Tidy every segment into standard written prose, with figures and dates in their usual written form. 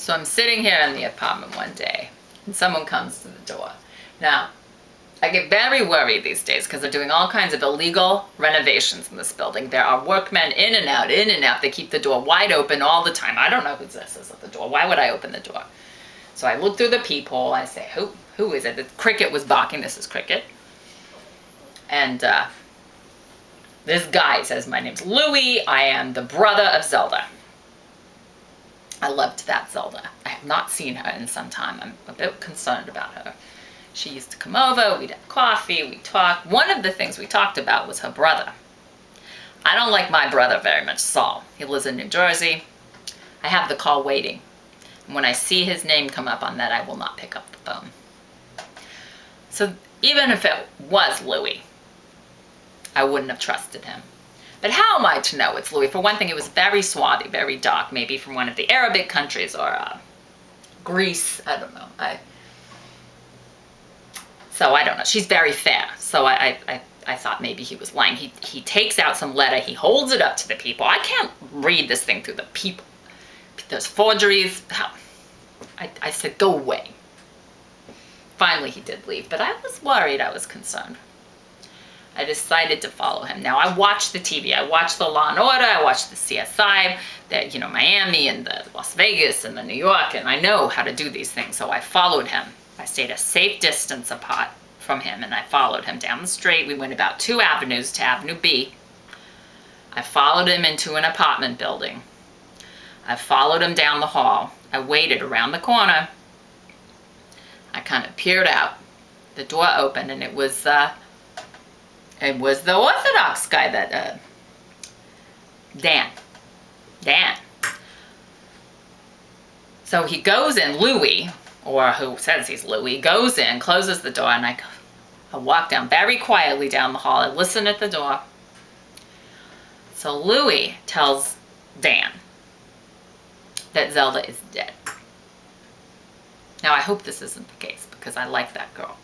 So I'm sitting here in the apartment one day, and someone comes to the door. Now, I get very worried these days because they're doing all kinds of illegal renovations in this building. There are workmen in and out, in and out. They keep the door wide open all the time. I don't know who this is at the door. Why would I open the door? So I look through the peephole. I say, who is it? The cricket was barking. This is Cricket. And this guy says, my name's Louie. I am the brother of Zelda. I loved that Zelda. I have not seen her in some time. I'm a bit concerned about her. She used to come over, we'd have coffee, we'd talk. One of the things we talked about was her brother. I don't like my brother very much, Saul. He lives in New Jersey. I have the call waiting. And when I see his name come up on that, I will not pick up the phone. So even if it was Louis, I wouldn't have trusted him. But how am I to know it's Louis? For one thing, it was very swarthy, very dark, maybe from one of the Arabic countries or Greece. I don't know. So I don't know. She's very fair. So I thought maybe he was lying. He takes out some letter. He holds it up to the people. I can't read this thing through the people. There's forgeries. I said, go away. Finally, he did leave. But I was worried. I was concerned. I decided to follow him. Now, I watched the TV. I watched the Law and Order. I watched the CSI, the, Miami and the Las Vegas and the New York. And I know how to do these things. So I followed him. I stayed a safe distance apart from him, and I followed him down the street. We went about 2 avenues to Avenue B. I followed him into an apartment building. I followed him down the hall. I waited around the corner. I kind of peered out. The door opened, and it was the Orthodox guy that, Dan. So he goes in, Louis, or who says he's Louis, goes in, closes the door, and I walk down very quietly down the hall. I listen at the door. So Louis tells Dan that Zelda is dead. Now I hope this isn't the case because I like that girl.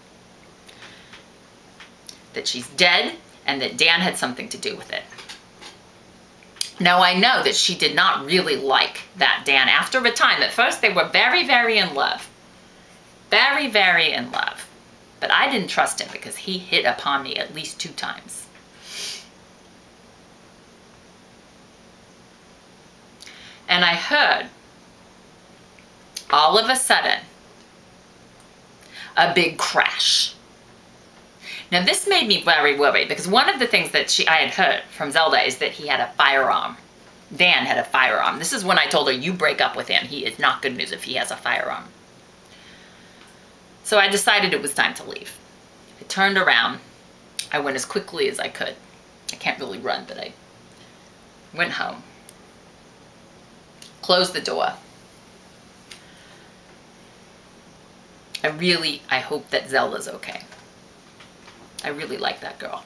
That she's dead and that Dan had something to do with it. Now I know that she did not really like that Dan. After a time, at first they were very, very in love. Very, very in love. But I didn't trust him because he hit upon me at least 2 times. And I heard, all of a sudden, a big crash. Now this made me very worried because one of the things that I had heard from Zelda is that he had a firearm. Dan had a firearm. This is when I told her, you break up with him. He is not good news if he has a firearm. So I decided it was time to leave. I turned around. I went as quickly as I could. I can't really run, but I went home. Closed the door. I hope that Zelda's okay. I really like that girl.